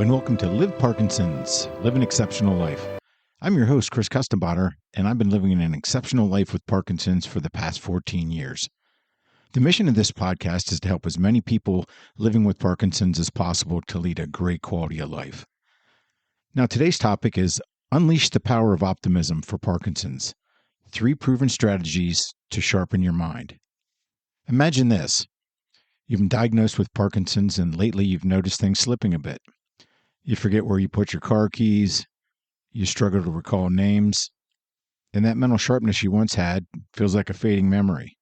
and welcome to Live Parkinson's, Live an Exceptional Life. I'm your host, Chris Custenbotter, and I've been living an exceptional life with Parkinson's for the past 14 years. The mission of this podcast is to help as many people living with Parkinson's as possible to lead a great quality of life. Now, today's topic is Unleash the Power of Optimism for Parkinson's, 3 proven strategies to sharpen your mind. Imagine this. You've been diagnosed with Parkinson's and lately you've noticed things slipping a bit. You forget where you put your car keys, you struggle to recall names, and that mental sharpness you once had feels like a fading memory.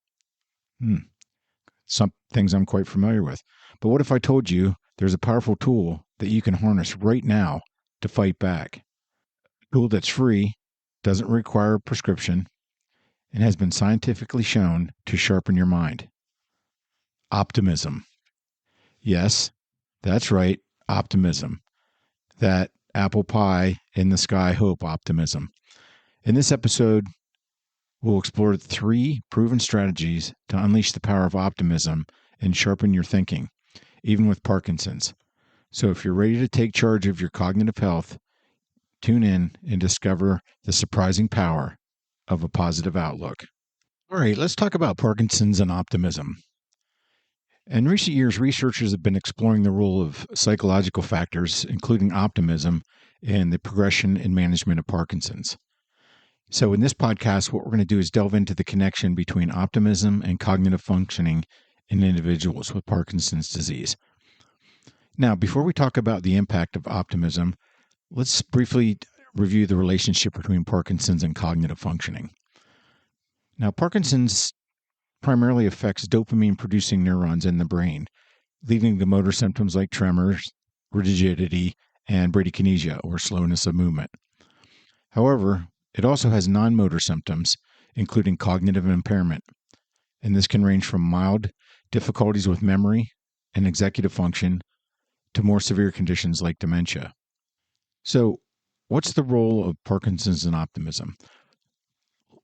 Some things I'm quite familiar with. But what if I told you there's a powerful tool that you can harness right now to fight back? A tool that's free, doesn't require a prescription, and has been scientifically shown to sharpen your mind. Optimism. Yes, that's right, optimism. That apple pie in the sky hope optimism. In this episode, we'll explore 3 proven strategies to unleash the power of optimism and sharpen your thinking, even with Parkinson's. So if you're ready to take charge of your cognitive health, tune in and discover the surprising power of a positive outlook. All right, let's talk about Parkinson's and optimism. In recent years, researchers have been exploring the role of psychological factors, including optimism, in the progression and management of Parkinson's. So in this podcast, what we're going to do is delve into the connection between optimism and cognitive functioning in individuals with Parkinson's disease. Now, before we talk about the impact of optimism, let's briefly review the relationship between Parkinson's and cognitive functioning. Now, Parkinson's primarily affects dopamine-producing neurons in the brain, leading to motor symptoms like tremors, rigidity, and bradykinesia, or slowness of movement. However, it also has non-motor symptoms, including cognitive impairment, and this can range from mild difficulties with memory and executive function to more severe conditions like dementia. So, what's the role of Parkinson's in optimism?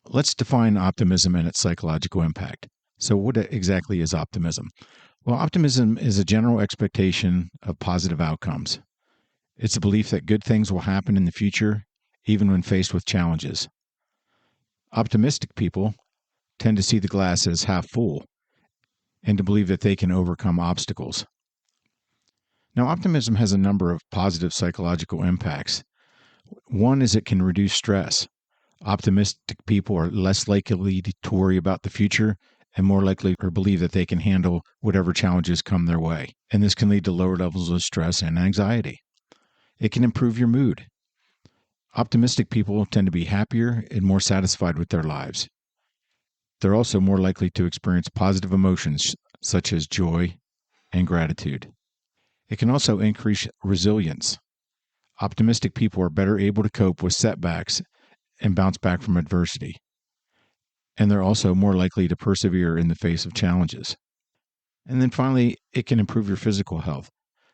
Let's define optimism and its psychological impact. So what exactly is optimism? Well, optimism is a general expectation of positive outcomes. It's a belief that good things will happen in the future, even when faced with challenges. Optimistic people tend to see the glass as half full and to believe that they can overcome obstacles. Now, optimism has a number of positive psychological impacts. One is it can reduce stress. Optimistic people are less likely to worry about the future and more likely to believe that they can handle whatever challenges come their way. And this can lead to lower levels of stress and anxiety. It can improve your mood. Optimistic people tend to be happier and more satisfied with their lives. They're also more likely to experience positive emotions such as joy and gratitude. It can also increase resilience. Optimistic people are better able to cope with setbacks and bounce back from adversity. And they're also more likely to persevere in the face of challenges. And then finally, it can improve your physical health.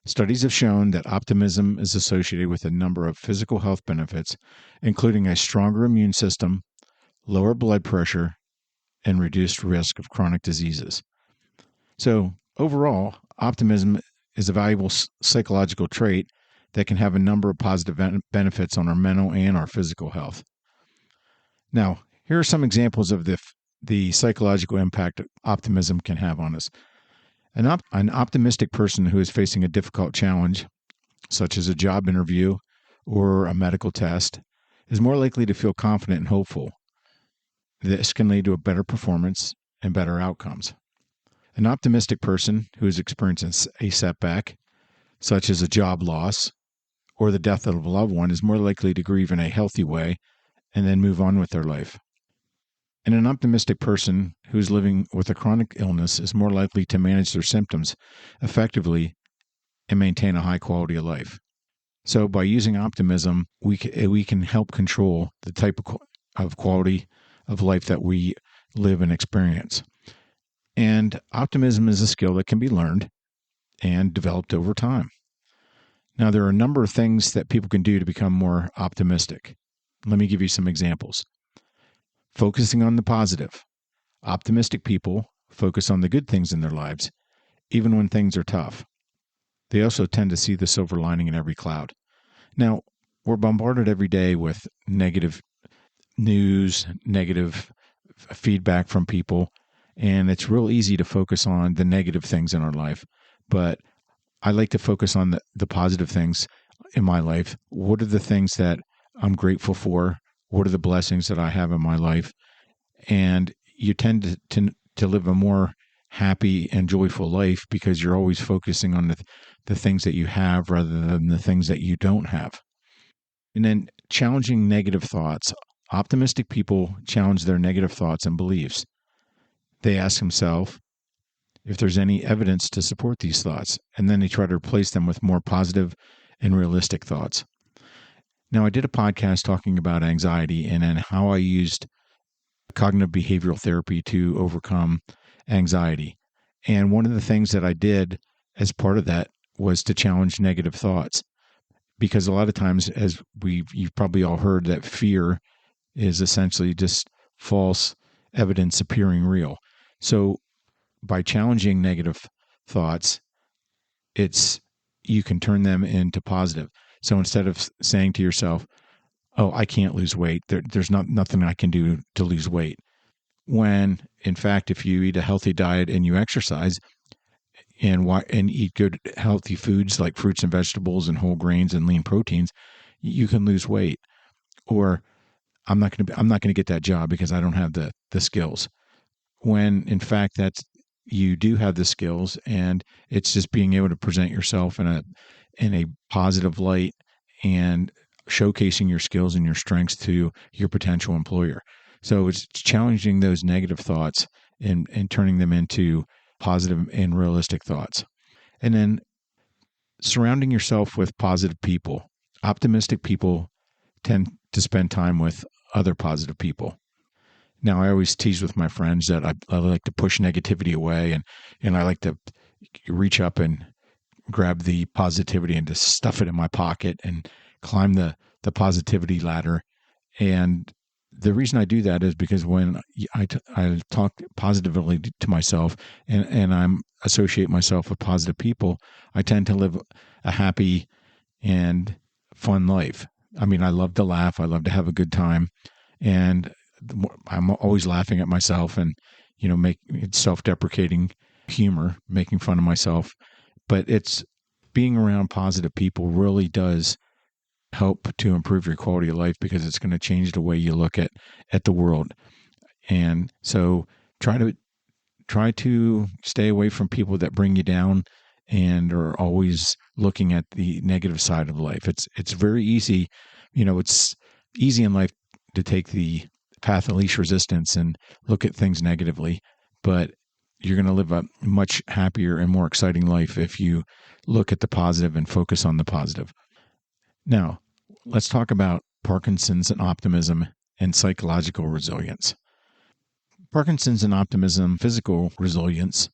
Studies have shown that optimism is associated with a number of physical health benefits, including a stronger immune system, lower blood pressure, and reduced risk of chronic diseases. So overall, optimism is a valuable psychological trait that can have a number of positive benefits on our mental and our physical health. Now, here are some examples of the psychological impact optimism can have on us. An optimistic person who is facing a difficult challenge, such as a job interview or a medical test, is more likely to feel confident and hopeful. This can lead to a better performance and better outcomes. An optimistic person who is experiencing a setback, such as a job loss or the death of a loved one, is more likely to grieve in a healthy way and then move on with their life. And an optimistic person who's living with a chronic illness is more likely to manage their symptoms effectively and maintain a high quality of life. So by using optimism, we can help control the type of quality of life that we live and experience. And optimism is a skill that can be learned and developed over time. Now, there are a number of things that people can do to become more optimistic. Let me give you some examples. Focusing on the positive. Optimistic people focus on the good things in their lives, even when things are tough. They also tend to see the silver lining in every cloud. Now, we're bombarded every day with negative news, negative feedback from people, and it's real easy to focus on the negative things in our life. But I like to focus on the positive things in my life. What are the things that I'm grateful for? What are the blessings that I have in my life? And you tend to live a more happy and joyful life because you're always focusing on the things that you have rather than the things that you don't have. And then challenging negative thoughts. Optimistic people challenge their negative thoughts and beliefs. They ask themselves if there's any evidence to support these thoughts, and then they try to replace them with more positive and realistic thoughts. Now, I did a podcast talking about anxiety and then how I used cognitive behavioral therapy to overcome anxiety. And one of the things that I did as part of that was to challenge negative thoughts. Because a lot of times, as you've probably all heard, that fear is essentially just false evidence appearing real. So by challenging negative thoughts, you can turn them into positive. So instead of saying to yourself, "Oh, I can't lose weight. There's nothing I can do to lose weight," when in fact, if you eat a healthy diet and you exercise and eat good healthy foods like fruits and vegetables and whole grains and lean proteins, you can lose weight. Or I'm not going to get that job because I don't have the skills. When in fact you do have the skills, and it's just being able to present yourself in a positive light and showcasing your skills and your strengths to your potential employer. So it's challenging those negative thoughts and turning them into positive and realistic thoughts. And then surrounding yourself with positive people. Optimistic people tend to spend time with other positive people. Now, I always tease with my friends that I like to push negativity away, and I like to reach up and grab the positivity and just stuff it in my pocket and climb the positivity ladder. And the reason I do that is because when I talk positively to myself and I'm associate myself with positive people, I tend to live a happy and fun life. I mean, I love to laugh. I love to have a good time. And I'm always laughing at myself and, make self-deprecating humor, making fun of myself. But it's being around positive people really does help to improve your quality of life because it's going to change the way you look at the world. And so try to stay away from people that bring you down and are always looking at the negative side of life. It's very easy, it's easy in life to take the path of least resistance and look at things negatively, but you're going to live a much happier and more exciting life if you look at the positive and focus on the positive. Now, let's talk about Parkinson's and optimism and psychological resilience. Parkinson's and optimism, physical resilience,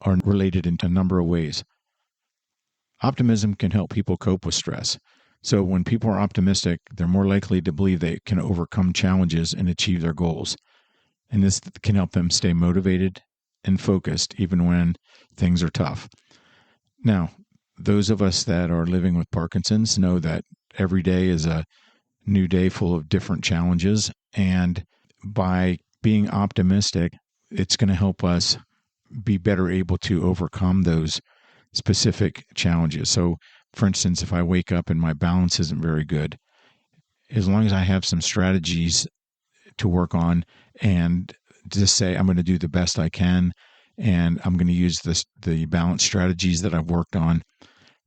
are related in a number of ways. Optimism can help people cope with stress. So when people are optimistic, they're more likely to believe they can overcome challenges and achieve their goals. And this can help them stay motivated and focused even when things are tough. Now, those of us that are living with Parkinson's know that every day is a new day full of different challenges. And by being optimistic, it's going to help us be better able to overcome those specific challenges. So, for instance, if I wake up and my balance isn't very good, as long as I have some strategies to work on and just say, I'm going to do the best I can and I'm going to use the balance strategies that I've worked on,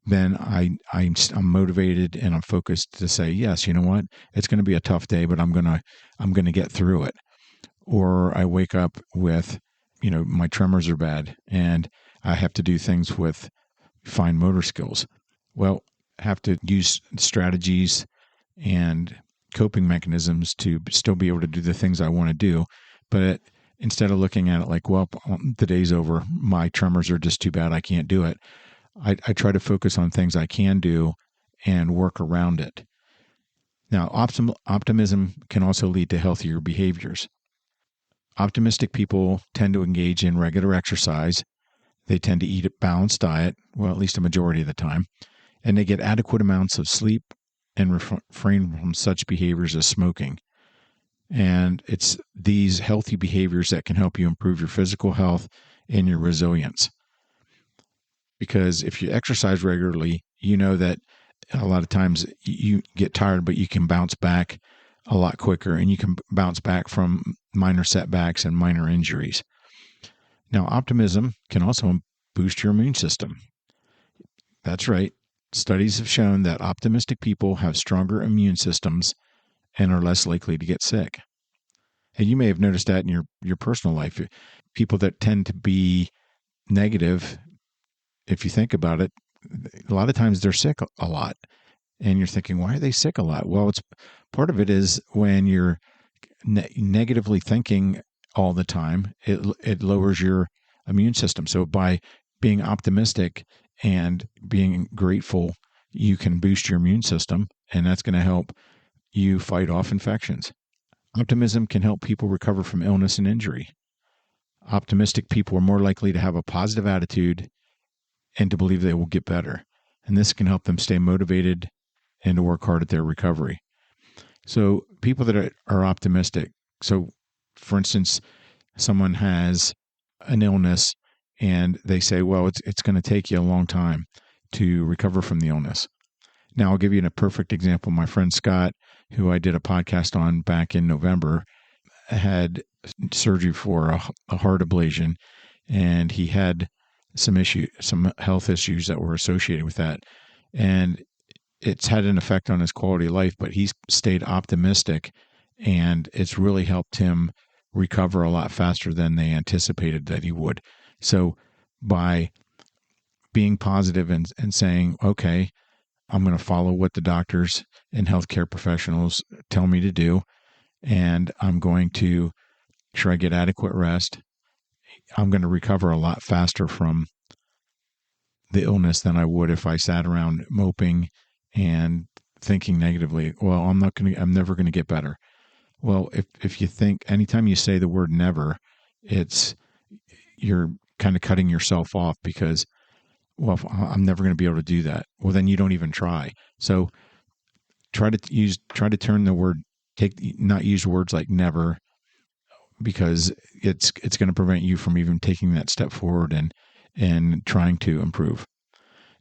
then I'm motivated and I'm focused to say, yes, you know what? It's going to be a tough day, but I'm going to get through it. Or I wake up with, my tremors are bad and I have to do things with fine motor skills. Well, I have to use strategies and coping mechanisms to still be able to do the things I want to do. But instead of looking at it like, well, the day's over, my tremors are just too bad, I can't do it. I try to focus on things I can do and work around it. Now, optimism can also lead to healthier behaviors. Optimistic people tend to engage in regular exercise. They tend to eat a balanced diet, well, at least a majority of the time, and they get adequate amounts of sleep and refrain from such behaviors as smoking. And it's these healthy behaviors that can help you improve your physical health and your resilience. Because if you exercise regularly, you know that a lot of times you get tired, but you can bounce back a lot quicker, and you can bounce back from minor setbacks and minor injuries. Now, optimism can also boost your immune system. That's right. Studies have shown that optimistic people have stronger immune systems and are less likely to get sick. And you may have noticed that in your personal life. People that tend to be negative, if you think about it, a lot of times they're sick a lot. And you're thinking, why are they sick a lot? Well, it's part of it is when you're negatively thinking all the time, it lowers your immune system. So by being optimistic and being grateful, you can boost your immune system, and that's going to help you fight off infections. Optimism can help people recover from illness and injury. Optimistic people are more likely to have a positive attitude and to believe they will get better. And this can help them stay motivated and to work hard at their recovery. So people that are optimistic. So for instance, someone has an illness and they say, well, it's going to take you a long time to recover from the illness. Now, I'll give you a perfect example. My friend Scott, who I did a podcast on back in November, had surgery for a heart ablation, and he had some health issues that were associated with that. And it's had an effect on his quality of life, but he's stayed optimistic, and it's really helped him recover a lot faster than they anticipated that he would. So by being positive and saying, okay, I'm going to follow what the doctors and healthcare professionals tell me to do, and I'm going to sure I get adequate rest, I'm going to recover a lot faster from the illness than I would if I sat around moping and thinking negatively. Well, I'm never going to get better. Well, if you think anytime you say the word never, you're kind of cutting yourself off because, well, I'm never going to be able to do that. Well, then you don't even try. So try to turn the word, not use words like never, because it's going to prevent you from even taking that step forward and trying to improve.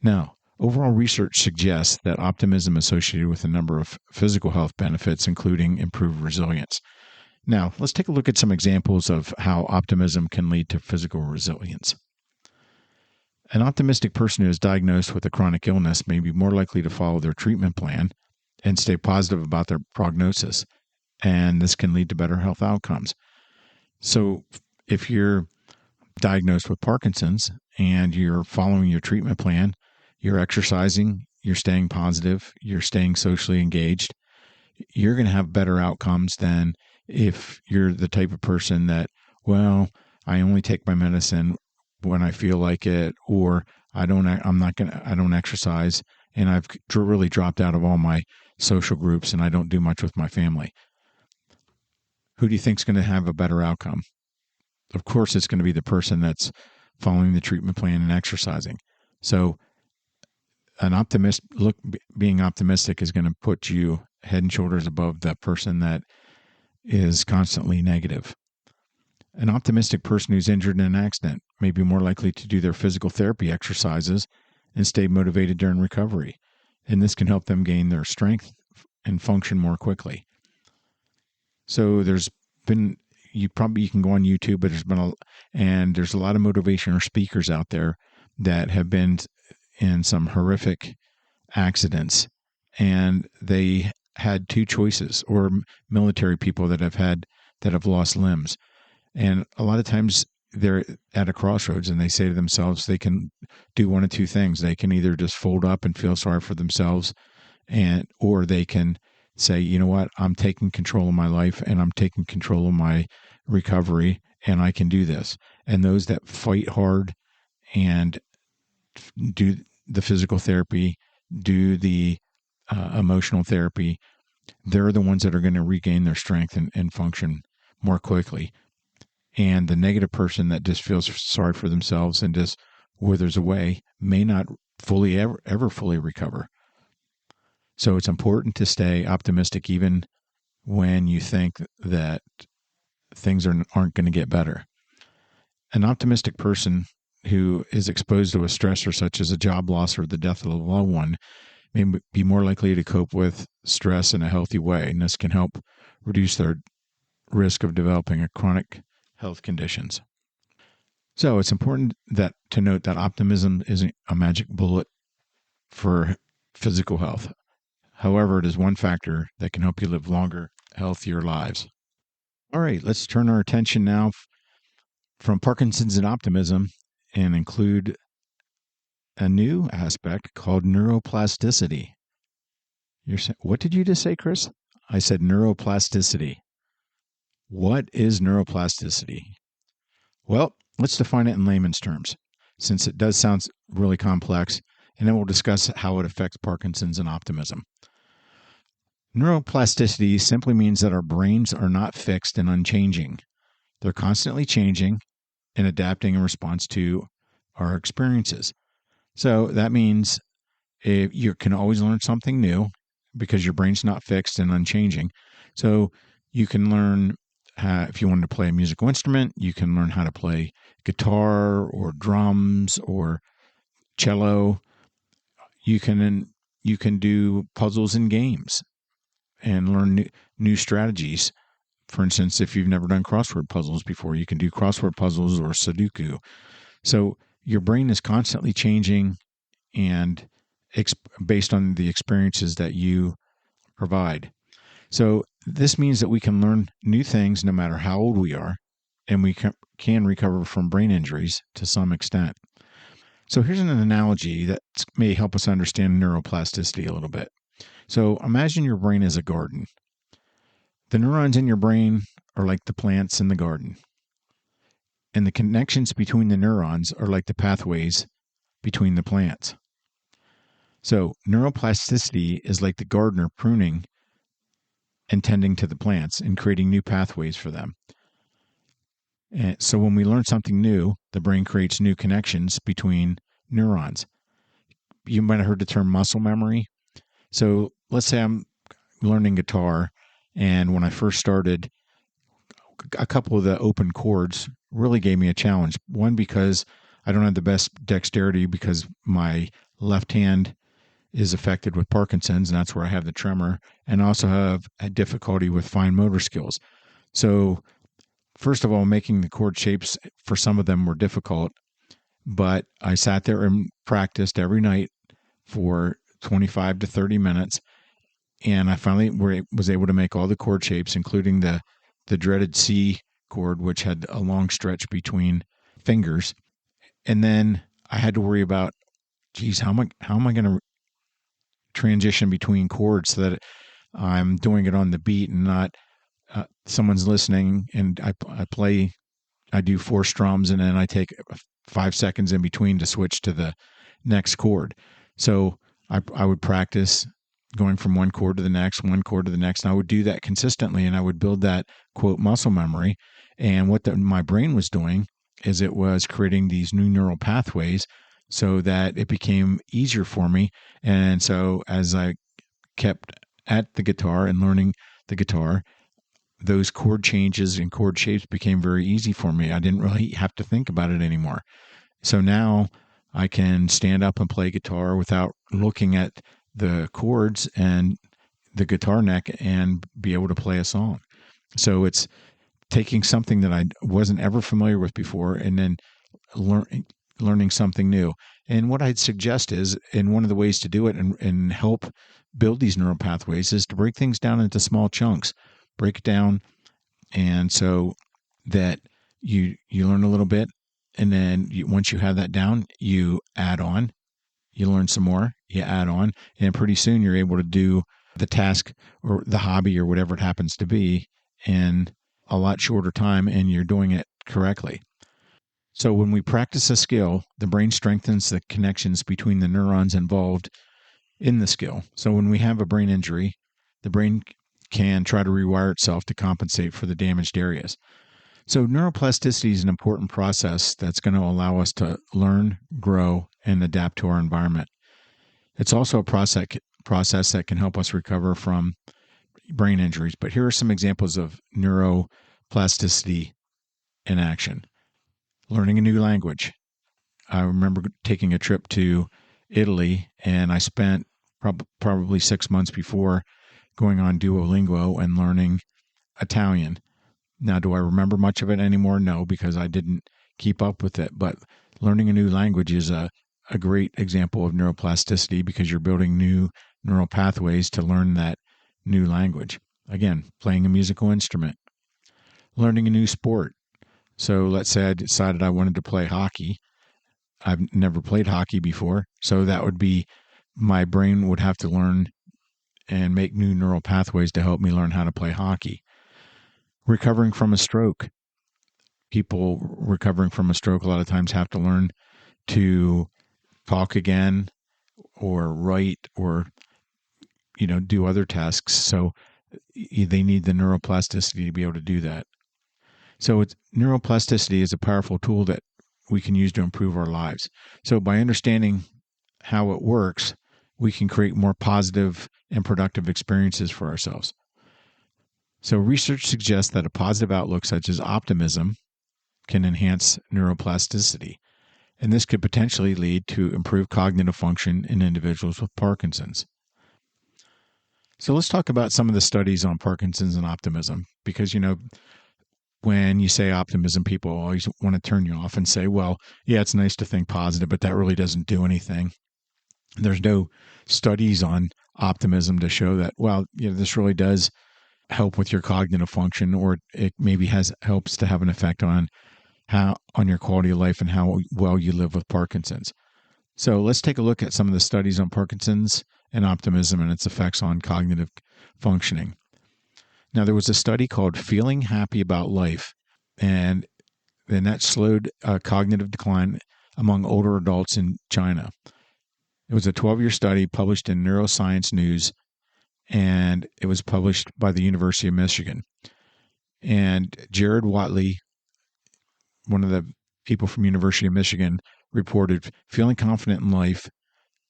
Now, overall research suggests that optimism is associated with a number of physical health benefits, including improved resilience. Now, let's take a look at some examples of how optimism can lead to physical resilience. An optimistic person who is diagnosed with a chronic illness may be more likely to follow their treatment plan and stay positive about their prognosis, and this can lead to better health outcomes. So if you're diagnosed with Parkinson's and you're following your treatment plan, you're exercising, you're staying positive, you're staying socially engaged, you're going to have better outcomes than if you're the type of person that, well, I only take my medicine when I feel like it, or I don't exercise, and I've really dropped out of all my social groups and I don't do much with my family. Who do you think is going to have a better outcome? Of course, it's going to be the person that's following the treatment plan and exercising. So being optimistic is going to put you head and shoulders above that person that is constantly negative. An optimistic person who's injured in an accident may be more likely to do their physical therapy exercises and stay motivated during recovery. And this can help them gain their strength and function more quickly. So you can go on YouTube, but there's a lot of motivational speakers out there that have been in some horrific accidents, and they had two choices, or military people that have lost limbs. And a lot of times they're at a crossroads and they say to themselves, they can do one of two things. They can either just fold up and feel sorry for themselves, or they can say, you know what, I'm taking control of my life and I'm taking control of my recovery, and I can do this. And those that fight hard and do the physical therapy, do the emotional therapy, they're the ones that are going to regain their strength and function more quickly. And the negative person that just feels sorry for themselves and just withers away, may not ever fully recover. So it's important to stay optimistic even when you think that things aren't going to get better. An optimistic person who is exposed to a stressor such as a job loss or the death of a loved one may be more likely to cope with stress in a healthy way, and this can help reduce their risk of developing a chronic health conditions. So it's important to note that optimism isn't a magic bullet for physical health. However, it is one factor that can help you live longer, healthier lives. All right, let's turn our attention now from Parkinson's and optimism and include a new aspect called neuroplasticity. What did you just say, Chris? I said neuroplasticity. What is neuroplasticity? Well, let's define it in layman's terms, since it does sound really complex, and then we'll discuss how it affects Parkinson's and optimism. Neuroplasticity simply means that our brains are not fixed and unchanging. They're constantly changing and adapting in response to our experiences. So that means you can always learn something new because your brain's not fixed and unchanging. So you can learn if you wanted to play a musical instrument, you can learn how to play guitar or drums or cello. You can do puzzles and games and learn new strategies. For instance, if you've never done crossword puzzles before, you can do crossword puzzles or Sudoku. So your brain is constantly changing and based on the experiences that you provide. So this means that we can learn new things no matter how old we are, and we can recover from brain injuries to some extent. So here's an analogy that may help us understand neuroplasticity a little bit. So imagine your brain as a garden. The neurons in your brain are like the plants in the garden, and the connections between the neurons are like the pathways between the plants. So neuroplasticity is like the gardener pruning and tending to the plants and creating new pathways for them. And so when we learn something new, the brain creates new connections between neurons. You might have heard the term muscle memory. So let's say I'm learning guitar, and when I first started, a couple of the open chords really gave me a challenge. One, because I don't have the best dexterity because my left hand is affected with Parkinson's, and that's where I have the tremor, and also have a difficulty with fine motor skills. So first of all, making the chord shapes for some of them were difficult, but I sat there and practiced every night for 25 to 30 minutes, and I finally was able to make all the chord shapes, including the dreaded C chord, which had a long stretch between fingers. And then I had to worry about, geez, how am I going to transition between chords so that I'm doing it on the beat and not someone's listening and I do 4 strums and then I take 5 seconds in between to switch to the next chord. So I would practice going from one chord to the next, and I would do that consistently, and I would build that, quote, muscle memory. And what my brain was doing is it was creating these new neural pathways so that it became easier for me. And so as I kept at the guitar and learning the guitar, those chord changes and chord shapes became very easy for me. I didn't really have to think about it anymore. So now I can stand up and play guitar without looking at the chords and the guitar neck and be able to play a song. So it's taking something that I wasn't ever familiar with before and then learning something new. And what I'd suggest is, and one of the ways to do it and help build these neural pathways is to break things down into small chunks. Break it down, and so that you learn a little bit, and then once you have that down, you add on. You learn some more, you add on, and pretty soon you're able to do the task or the hobby or whatever it happens to be in a lot shorter time, and you're doing it correctly. So when we practice a skill, the brain strengthens the connections between the neurons involved in the skill. So when we have a brain injury, the brain can try to rewire itself to compensate for the damaged areas. So neuroplasticity is an important process that's going to allow us to learn, grow, and adapt to our environment. It's also a process that can help us recover from brain injuries. But here are some examples of neuroplasticity in action. Learning a new language. I remember taking a trip to Italy, and I spent probably 6 months before going on Duolingo and learning Italian. Now, do I remember much of it anymore? No, because I didn't keep up with it. But learning a new language is a great example of neuroplasticity because you're building new neural pathways to learn that new language. Again, playing a musical instrument, learning a new sport. So let's say I decided I wanted to play hockey. I've never played hockey before. So that would be my brain would have to learn and make new neural pathways to help me learn how to play hockey. Recovering from a stroke. People recovering from a stroke a lot of times have to learn to talk again or write or do other tasks. So they need the neuroplasticity to be able to do that. So neuroplasticity is a powerful tool that we can use to improve our lives. So by understanding how it works, we can create more positive and productive experiences for ourselves. So research suggests that a positive outlook such as optimism can enhance neuroplasticity, and this could potentially lead to improved cognitive function in individuals with Parkinson's. So let's talk about some of the studies on Parkinson's and optimism, because, when you say optimism, people always want to turn you off and say, well, yeah, it's nice to think positive, but that really doesn't do anything. There's no studies on optimism to show that, well, this really does help with your cognitive function, or it maybe helps to have an effect on your quality of life and how well you live with Parkinson's. So let's take a look at some of the studies on Parkinson's and optimism and its effects on cognitive functioning. Now, there was a study called Feeling Happy About Life, and then that slowed cognitive decline among older adults in China. It was a 12-year study published in Neuroscience News, and it was published by the University of Michigan. And Jared Watley, one of the people from University of Michigan, reported feeling confident in life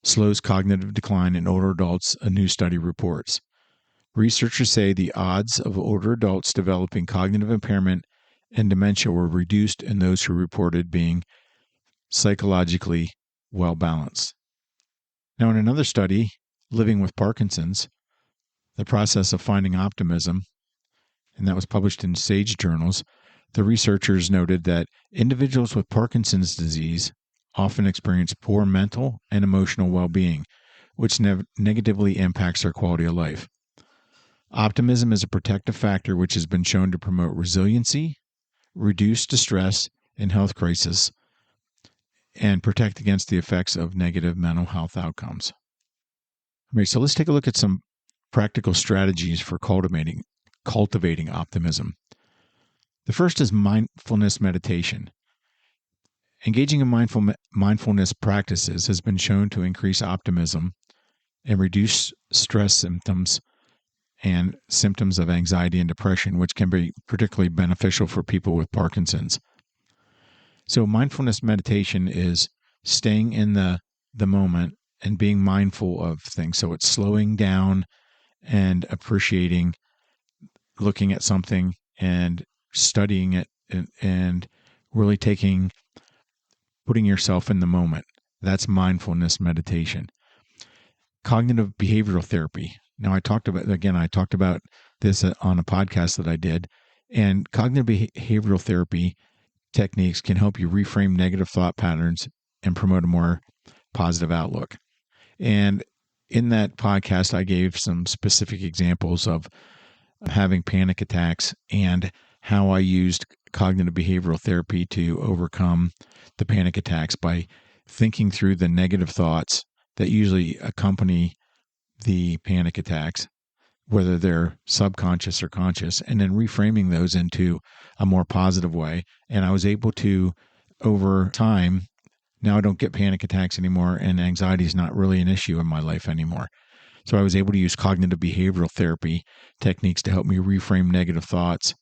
slows cognitive decline in older adults, a new study reports. Researchers say the odds of older adults developing cognitive impairment and dementia were reduced in those who reported being psychologically well balanced. Now, in another study, Living with Parkinson's, the process of finding optimism, and that was published in Sage Journals, the researchers noted that individuals with Parkinson's disease often experience poor mental and emotional well-being, which negatively impacts their quality of life. Optimism is a protective factor which has been shown to promote resiliency, reduce distress in health crises, and protect against the effects of negative mental health outcomes. All right, so let's take a look at some practical strategies for cultivating optimism. The first is mindfulness meditation. Engaging in mindfulness practices has been shown to increase optimism and reduce stress symptoms and symptoms of anxiety and depression, which can be particularly beneficial for people with Parkinson's. So mindfulness meditation is staying in the moment and being mindful of things. So it's slowing down and appreciating, looking at something and studying it and really putting yourself in the moment. That's mindfulness meditation. Cognitive behavioral therapy. Now, I talked about this on a podcast that I did, and cognitive behavioral therapy techniques can help you reframe negative thought patterns and promote a more positive outlook. And in that podcast, I gave some specific examples of having panic attacks and how I used cognitive behavioral therapy to overcome the panic attacks by thinking through the negative thoughts that usually accompany the panic attacks, whether they're subconscious or conscious, and then reframing those into a more positive way. And I was able to, over time, now I don't get panic attacks anymore, and anxiety is not really an issue in my life anymore. So I was able to use cognitive behavioral therapy techniques to help me reframe negative thoughts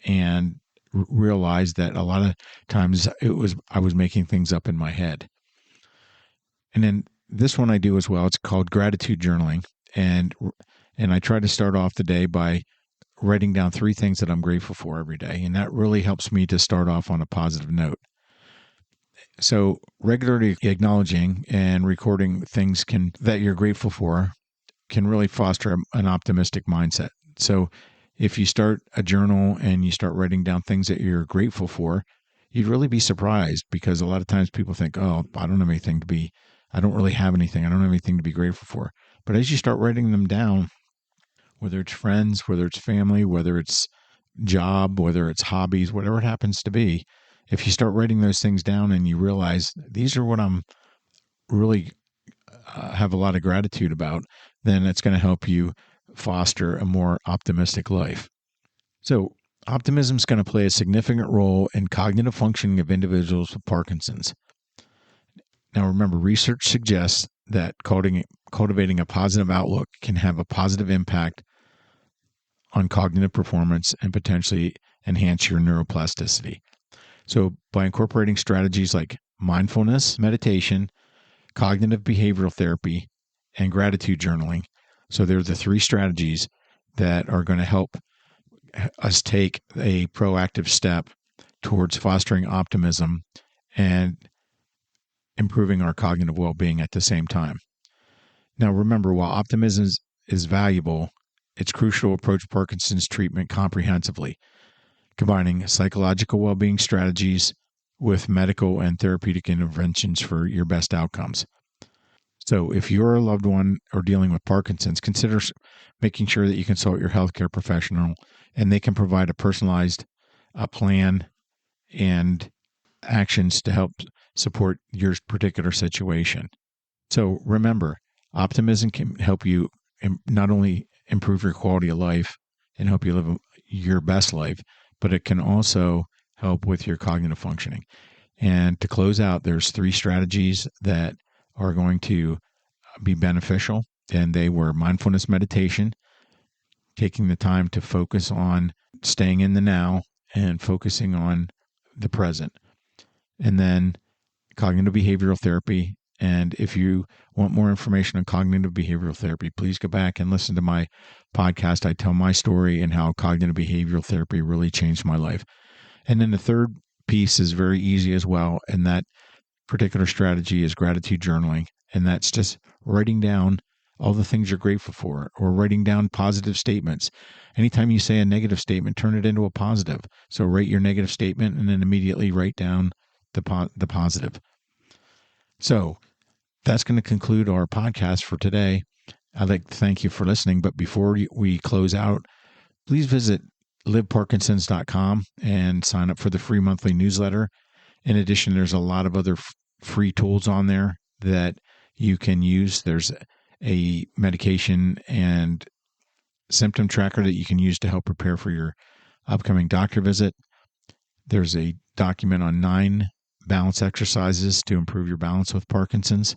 and realized that a lot of times I was making things up in my head. And then this one I do as well. It's called gratitude journaling. And I try to start off the day by writing down 3 things that I'm grateful for every day. And that really helps me to start off on a positive note. So regularly acknowledging and recording things that you're grateful for can really foster an optimistic mindset. So if you start a journal and you start writing down things that you're grateful for, you'd really be surprised, because a lot of times people think, oh, I don't really have anything. I don't have anything to be grateful for. But as you start writing them down, whether it's friends, whether it's family, whether it's job, whether it's hobbies, whatever it happens to be, if you start writing those things down and you realize these are what I'm really have a lot of gratitude about, then it's going to help you foster a more optimistic life. So optimism is going to play a significant role in cognitive functioning of individuals with Parkinson's. Now, remember, research suggests that cultivating a positive outlook can have a positive impact on cognitive performance and potentially enhance your neuroplasticity. So by incorporating strategies like mindfulness, meditation, cognitive behavioral therapy, and gratitude journaling. So they're the 3 strategies that are going to help us take a proactive step towards fostering optimism and improving our cognitive well-being at the same time. Now, remember, while optimism is valuable, it's crucial to approach Parkinson's treatment comprehensively, combining psychological well-being strategies with medical and therapeutic interventions for your best outcomes. So if you're a loved one or dealing with Parkinson's, consider making sure that you consult your healthcare professional, and they can provide a personalized plan and actions to help support your particular situation. So remember, optimism can help you not only improve your quality of life and help you live your best life, but it can also help with your cognitive functioning. And to close out, there's 3 strategies that are going to be beneficial, and they were mindfulness meditation, taking the time to focus on staying in the now and focusing on the present, and then cognitive behavioral therapy. And if you want more information on cognitive behavioral therapy, please go back and listen to my podcast. I tell my story and how cognitive behavioral therapy really changed my life. And then the third piece is very easy as well, and that particular strategy is gratitude journaling. And that's just writing down all the things you're grateful for, or writing down positive statements. Anytime you say a negative statement, turn it into a positive. So write your negative statement and then immediately write down the positive. So that's going to conclude our podcast for today. I'd like to thank you for listening. But before we close out, please visit liveparkinsons.com and sign up for the free monthly newsletter. In addition, there's a lot of other free tools on there that you can use. There's a medication and symptom tracker that you can use to help prepare for your upcoming doctor visit. There's a document on 9 balance exercises to improve your balance with Parkinson's.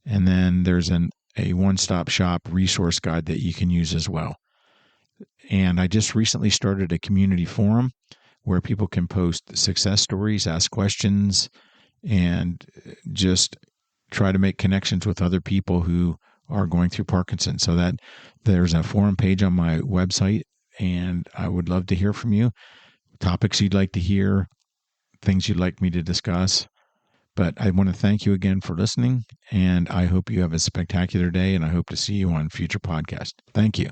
And then there's a one-stop shop resource guide that you can use as well. And I just recently started a community forum where people can post success stories, ask questions, and just try to make connections with other people who are going through Parkinson's. So that there's a forum page on my website, and I would love to hear from you. Topics you'd like to hear, things you'd like me to discuss. But I want to thank you again for listening, and I hope you have a spectacular day, and I hope to see you on future podcasts. Thank you.